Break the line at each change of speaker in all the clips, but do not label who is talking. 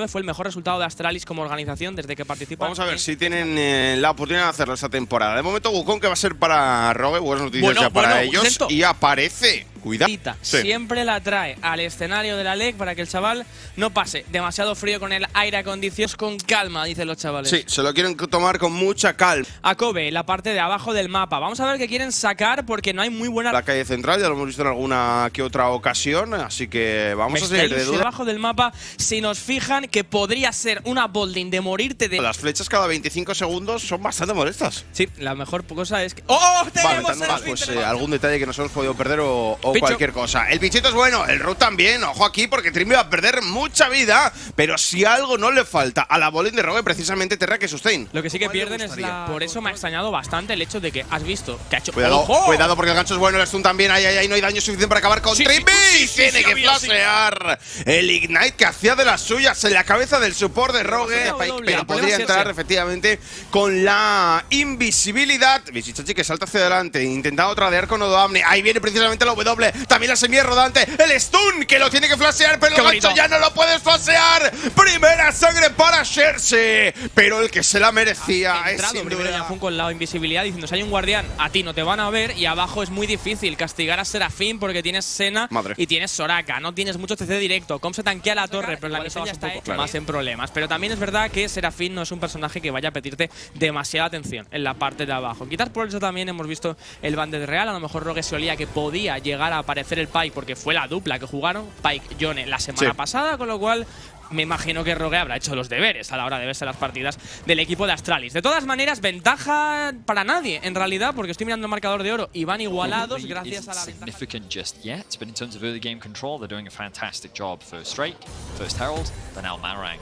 Fue el mejor resultado de Astralis como organización desde que participa.
Vamos a ver si tienen la oportunidad de hacerlo esta temporada. De momento, Wukong, que va a ser para Rogue, buenas noticias ya para ellos. Y aparece. Cuidado.
Sí. Siempre la trae al escenario de la LEC para que el chaval no pase demasiado frío con el aire acondicionado, con calma, dicen los chavales.
Sí, se lo quieren tomar con mucha calma.
A Kobe, la parte de abajo del mapa. Vamos a ver qué quieren sacar porque no hay muy buena.
La calle central, ya lo hemos visto en alguna que otra ocasión, así que vamos a seguir de duda.
Abajo del mapa, si nos fijan que podría ser una bolding de morirte de.
Las flechas cada 25 segundos son bastante molestas.
Sí, la mejor cosa es que. ¡Oh! ¡Tenemos
pues algún detalle que nos hemos podido perder o cualquier cosa. El bichito es bueno, el root también. Ojo aquí porque Trimby va a perder mucha vida, pero si algo no le falta a la bolding de Rogue, precisamente Terra que sustain.
Lo que sí que pierden es la. Por eso me ha extrañado bastante el hecho de que has visto que ha hecho.
Cuidado,
¡ojo!
Cuidado porque el gancho es bueno, el stun también. Ay, no hay daño suficiente para acabar con Trimby. Tiene que flashear el Ignite que hacía de las suyas en la cabeza del support de Rogue, pero podría entrar efectivamente con la invisibilidad. Visichachi que salta hacia adelante, intentando tradear con Odoamne. Ahí viene precisamente la W, también la semilla rodante, el stun que lo tiene que flashear, pero el gancho ya no lo puedes flashear. Primera sangre para Sherse, pero el que se la merecía es sin duda.
Con la invisibilidad diciendo: si hay un guardián, a ti no te van a ver, y abajo es muy difícil castigar a Serafín porque tienes Senna y tienes Soraka, no tienes mucho CC directo. Com se tanquea la torre, pero la misión ya está hecha más en problemas. Pero también es verdad que Serafín no es un personaje que vaya a pedirte demasiada atención en la parte de abajo. Quizás por eso también hemos visto el Banded Real. A lo mejor Rogue se olía que podía llegar a aparecer el Pike porque fue la dupla que jugaron, Pike-Yone, la semana pasada, con lo cual me imagino que Rogue habrá hecho los deberes a la hora de verse las partidas del equipo de Astralis. De todas maneras, ventaja para nadie, en realidad, porque estoy mirando el marcador de oro y van igualados gracias a la ventaja.
Significant just yet, but in terms of early game control, they're doing a fantastic job. First Drake, first Herald, then now Marang,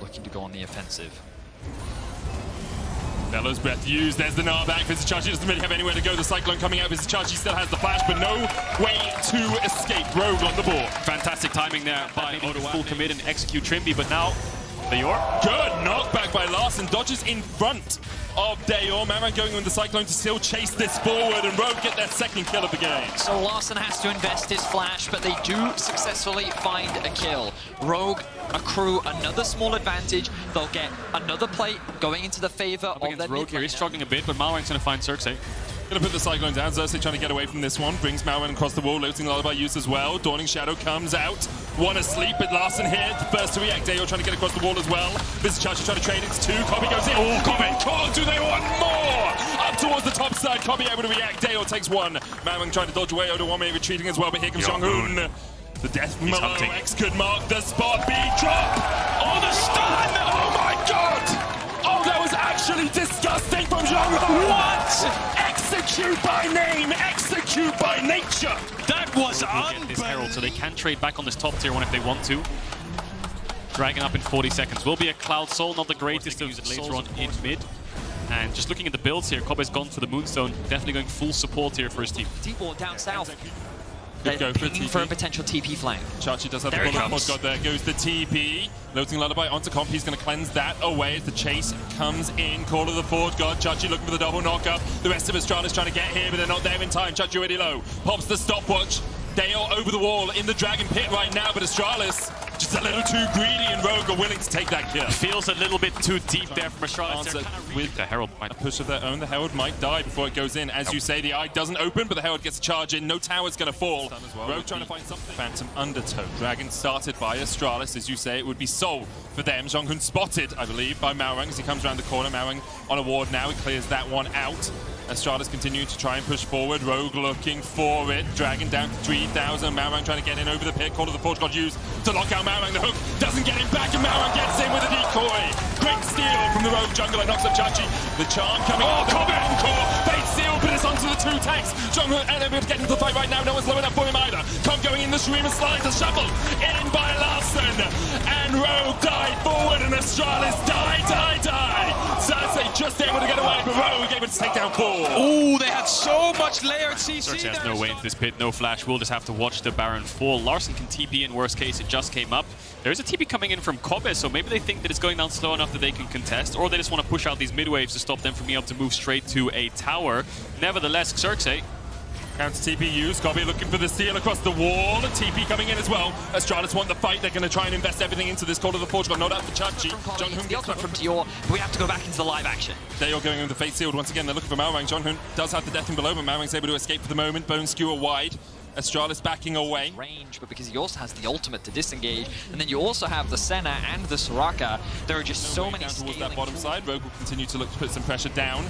looking to go on the offensive.
Bella's breath used, there's the Gnar back. Visichachi doesn't really have anywhere to go. The Cyclone coming out. Visichachi still has the flash, but no way to escape. Rogue on the board.
Fantastic timing there by Odo. Full commit and execute Trimby, but now Dayor.
Good knockback by Larson. Dodges in front of Dayor. Marang going with the Cyclone to still chase this forward, and Rogue get their second kill of the game.
So Larson has to invest his flash, but they do successfully find a kill. Rogue accrue another small advantage. They'll get another play going into the favor of their
Rogue here. He's struggling a bit, but Malrang's going to find Circe.
Gonna put the Cyclone down. Xerxes trying to get away from this one. Brings Malrang across the wall. Looting Lullaby use as well. Dawning Shadow comes out. One asleep, but Larson here. The first to react. Dayor trying to get across the wall as well. Visichachi trying to trade. It's two. Kobe goes in. Oh, Kobe caught. Do they want more? Up towards the top side. Kobe able to react. Dayor takes one. Malrang trying to dodge away. Odo-Wame retreating as well, but here comes Jong-Hoon. The Death Mallow X could mark the spot. B drop. Oh, the stun. Oh my god. Oh, that was actually disgusting from Jong-Hoon. What? Execute by name, execute by nature.
That was unbelievable. This Herald, so they can trade back on this top tier one if they want to. Dragging up in 40 seconds. Will be a Cloud Soul, not the greatest to use it later on in mid. And just looking at the builds here, Kobe's gone for the Moonstone. Definitely going full support here for his team.
Deep wall down south.
Good go for
pinging for a potential TP flank.
Chachi does have the bullet pod god. There goes the TP. Loading Lullaby onto Comp. He's going to cleanse that away as the chase comes in. Call of the Ford god. Chachi looking for the double knockup. The rest of Astralis trying to get here, but they're not there in time. Chachi already low. Pops the stopwatch. Dayor over the wall in the Dragon Pit right now, but Astralis just a little too greedy, and Rogue are willing to take that kill.
Feels a little bit too deep there from Astralis.
With the Herald might push of their own. The Herald might die before it goes in. As you say, the eye doesn't open, but the Herald gets a charge in. No tower's going to fall. Rogue trying to find something. Phantom Undertow. Dragon started by Astralis. As you say, it would be Soul for them. Jong-Hoon spotted, I believe, by Malrang as he comes around the corner. Malrang on a ward now. He clears that one out. Astralis continuing to try and push forward. Rogue looking for it. Dragon down to 3,000. Malrang trying to get in over the pit. Call of the Forge God used to lock out Malrang. The hook doesn't get him back, and Malrang gets in with a decoy. Great steal from the Rogue jungler. Knocks up Chachi. The charm coming out. Kobe encore. Bait steal, but it's onto the two tanks. Jungler and able to get into the fight right now. No one's low enough for him either. Comp going in the stream and slides a shuffle. In by Larson. And Rogue died forward, and Astralis die. Cersei just able to get away, but Rogue able to take down 4.
Oh, they had so much layered CC. Cersei has no way into this pit, no flash. We'll just have to watch the Baron fall. Larson can TP in worst case. It just came up. There's a TP coming in from Kobe, so maybe they think that it's going down slow enough that they can contest, or they just want to push out these mid waves to stop them from being able to move straight to a tower. Nevertheless, Xerxes
Counter TP used. Kobe looking for the steal across the wall. And TP coming in as well. Astralis want the fight. They're going to try and invest everything into this Call of the Portugal. Not out for Chachi.
The ultimate from Dior. We have to go back into the live action.
They are going with the Fate Sealed once again. They're looking for Malrang. Jonhoon does have the death in below, but Malrang's able to escape for the moment. Bone Skewer wide. Astralis backing away.
Range, but because he also has the ultimate to disengage, and then you also have the Senna and the Soraka. There are just so many
down towards that bottom
tools.
side. Rogue will continue to look to put some pressure down.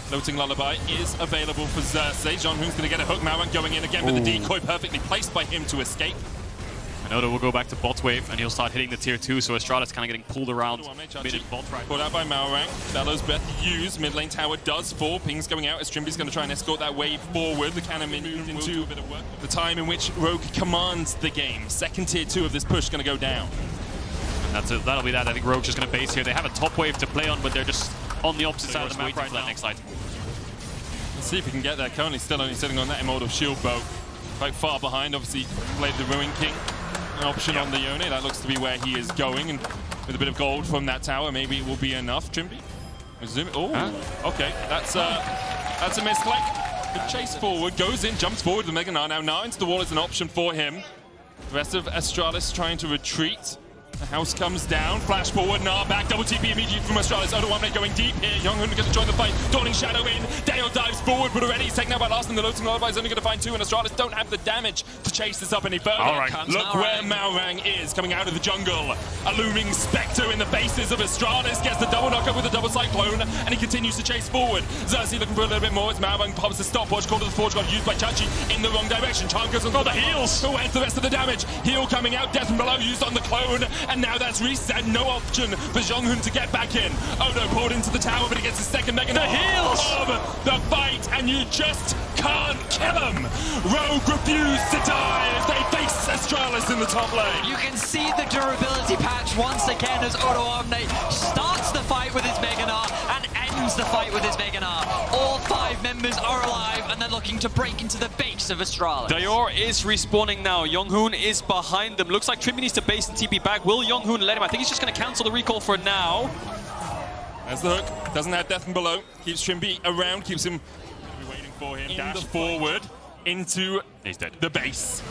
Floating Lullaby is available for Xerxes. Jonhoon's going to get a hook. Malrang going in again with the decoy perfectly placed by him to escape.
And Odo will go back to bot wave and he'll start hitting the tier 2, so Astralis kind of getting pulled around mid and bot right.
Caught out by Malrang. Bellows Breath used. Mid lane tower does fall. Ping's going out as Trimby's going to try and escort that wave forward. The cannon moved into the time in which Rogue commands the game. Second tier 2 of this push going to go down.
And that's it. That'll be that. I think Rogue's just going to base here. They have a top wave to play on, but they're just on the opposite side of the map right now. Next side.
Let's see if we can get there. Currently still only sitting on that immortal shield bow. Quite far behind. Obviously played the Ruin King. An option on the Yone. That looks to be where he is going, and with a bit of gold from that tower, maybe it will be enough. Trimby, zoom. Oh, okay. That's a misclick. The chase forward goes in, jumps forward. The Mega Gnar now into the wall is an option for him. The rest of Astralis trying to retreat. The house comes down, flash forward, Gnar back, double TP immediately from Astralis. Odo going deep here. Younghoon going to join the fight. Dawning Shadow in. Dale dives forward, but already he's taken out by last, and the Loathing Lullaby is only going to find 2, and Astralis don't have the damage to chase this up any further.
All right.
Look where Malrang is, coming out of the jungle. A looming spectre in the faces of Astralis. Gets the double knockup with the double cyclone, and he continues to chase forward. Xerxes looking for a little bit more as Malrang pops the stopwatch. Call to the Forge God used by Chachi in the wrong direction. Charm goes on the heals. Where's the rest of the damage? Heal coming out, death from below used on the clone, and now that's reset. No option for Jonhoon to get back in. Odo pulled into the tower, but he gets his second Mega Gnar. The heals of the fight, and you just can't kill him. Rogue refused to die as they face Astralis in the top lane.
You can see the durability patch once again as Odo Omne starts the fight with his Mega Gnar and ends the fight with his Mega Gnar. All 5 members are alive, and they're looking to break into the base of Astralis.
Dior is respawning now. Younghoon is behind them. Looks like Trimby needs to base and TP back. Will Younghoon let him? I think he's just going to cancel the recall for now.
There's the hook. Doesn't have death from below. Keeps Trimby around. Keeps him waiting for him. Dash forward into the base.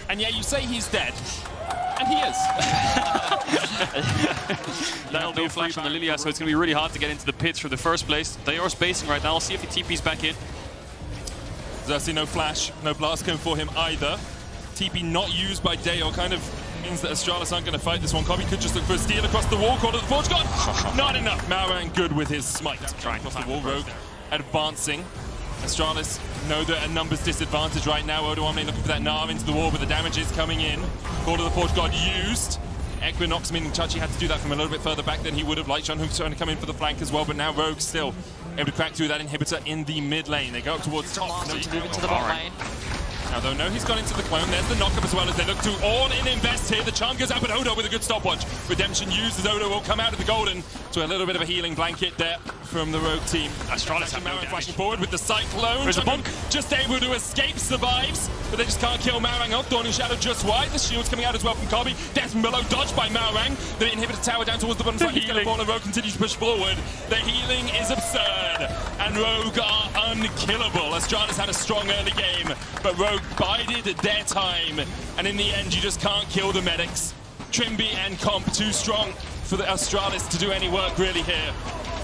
And yeah, you say he's dead. And he is.
That'll no flash on the Lilia, so it's going to be really hard to get into the pits for the first place. Dior's basing right now. I'll see if he TP's back in.
Xerxes, no flash, no blast cone for him either. TP not used by Dior kind of means that Astralis aren't going to fight this one. Kobe could just look for a steal across the wall. Call to the Forge God. Not enough. Malrang good with his smite. Trying across the wall. Rogue advancing. Astralis know that a numbers disadvantage right now. Odo Omne looking for that Gnar into the wall, but the damage is coming in. Call to the Forge God used. Equinox, meaning Chachi had to do that from a little bit further back than he would have liked. Jonhoon's trying to come in for the flank as well, but now Rogue still able to crack through that inhibitor in the mid lane. They go up towards top.
To move into the bot lane.
Now, though, no, he's gone into the clone. There's the knockup as well as they look to all-in invest here. The charm goes out, but Odo with a good stopwatch. Redemption used as Odo will come out of the golden. So a little bit of a healing blanket there from the Rogue team.
Astralis have no
Malrang
damage.
flashing forward with the cyclone.
There's a bonk.
Just able to escape, survives, but they just can't kill Malrang off. Dawning Shadow just wide. The shield's coming out as well from Kobe. Death from below, dodged by Malrang. The inhibitor tower down towards the bottom side. He's going to fall, and Rogue continues to push forward. The healing is absurd, and Rogue are unkillable. Astralis had a strong early game, but Rogue bided their time, and in the end, you just can't kill the medics. Trimby and Comp too strong for the Astralis to do any work really here.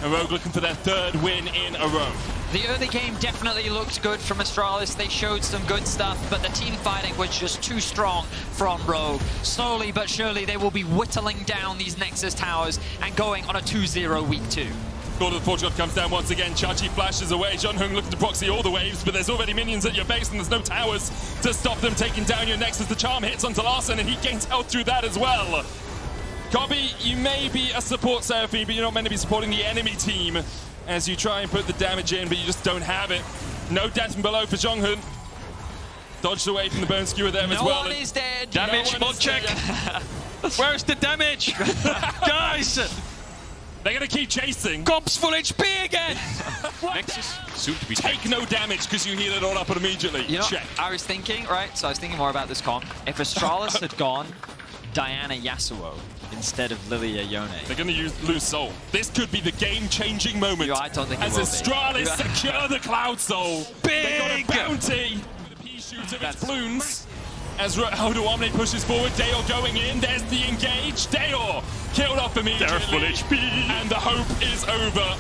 And Rogue looking for their 3rd win in a row.
The early game definitely looked good from Astralis. They showed some good stuff, but the team fighting was just too strong from Rogue. Slowly but surely, they will be whittling down these Nexus towers and going on a 2-0 week 2.
Call to the Forge God comes down once again. Chachi flashes away. Jonhoon looking to proxy all the waves, but there's already minions at your base and there's no towers to stop them taking down your Nexus. The charm hits onto Larson and he gains health through that as well. Kobe, you may be a support Seraphine, but you're not meant to be supporting the enemy team as you try and put the damage in, but you just don't have it. No death from below for Jonhoon. Dodged away from the Bone Skewer there as well.
No one is dead.
Damage, mod check. Where's the damage? Guys!
They're going to keep chasing.
Comp's full HP again! Nexus soon to be
Take no damage because you heal it all up immediately.
You know,
Check.
I was thinking, right, so I was thinking more about this comp. If Astralis had gone Diana Yasuo instead of Lilia Yone.
They're going to lose Soul. This could be the game-changing moment.
I don't think it
as
will
Astralis
be.
secure the Cloud Soul.
Big!
They got a bounty. Shoot of its balloons. As Odoamne pushes forward, Dayor going in. There's the engage. Dayor killed off immediately.
They're full HP.
And the hope is over.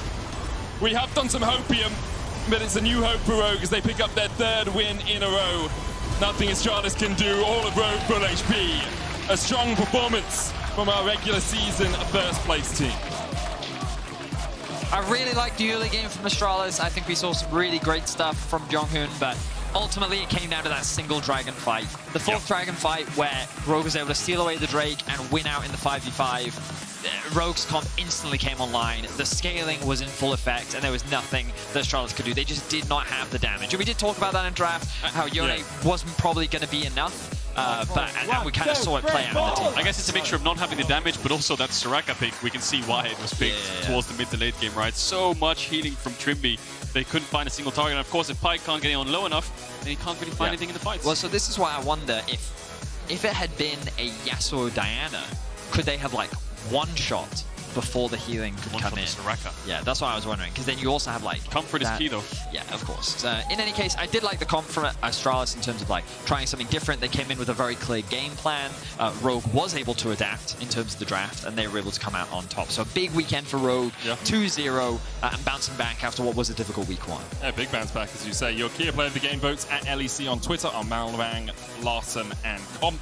We have done some hopium, but it's a new hope for Rogue as they pick up their 3rd win in a row. Nothing Astralis can do. All of Rogue full HP. A strong performance from our regular season first place team.
I really liked the early game from Astralis. I think we saw some really great stuff from Jonghoon, but ultimately it came down to that single dragon fight. The 4th dragon fight where Rogue was able to steal away the Drake and win out in the 5v5. Rogue's comp instantly came online. The scaling was in full effect, and there was nothing that Astralis could do. They just did not have the damage. And we did talk about that in draft, how Yone wasn't probably going to be enough. And we kind of saw it play out on the team.
I guess it's a mixture of not having the damage, but also that Soraka pick. We can see why it was picked towards the mid to late game, right? So much healing from Trimby. They couldn't find a single target. And of course, if Pyke can't get on low enough, then he can't really find anything in the fights.
Well, so this is why I wonder if it had been a Yasuo Diana, could they have like one-shot before the healing could come in?
Soraka.
Yeah, that's what I was wondering. Because then you also have like
comfort is key though.
Yeah, of course. So, in any case, I did like the comp from Astralis in terms of like trying something different. They came in with a very clear game plan. Rogue was able to adapt in terms of the draft, and they were able to come out on top. So a big weekend for Rogue, 2-0, and bouncing back after what was a difficult week 1.
Yeah, big bounce back, as you say. Your key player of the game votes at LEC on Twitter are Malrang, Larson, and Comp.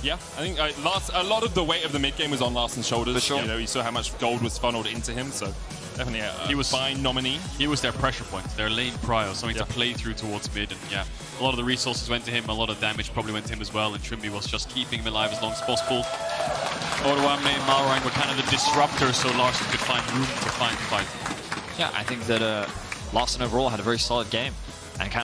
Yeah, I think a lot of the weight of the mid game was on Larson's shoulders. For sure. You know, you saw how much gold was funneled into him, so definitely he was fine nominee.
He was their pressure point, their lane prio, something to play through towards mid. And yeah, a lot of the resources went to him, a lot of damage probably went to him as well, and Trimby was just keeping him alive as long as possible. Odoamne and Malrang were kind of the disruptors, so Larson could find room to fight.
Yeah, I think that Larson overall had a very solid game. And kind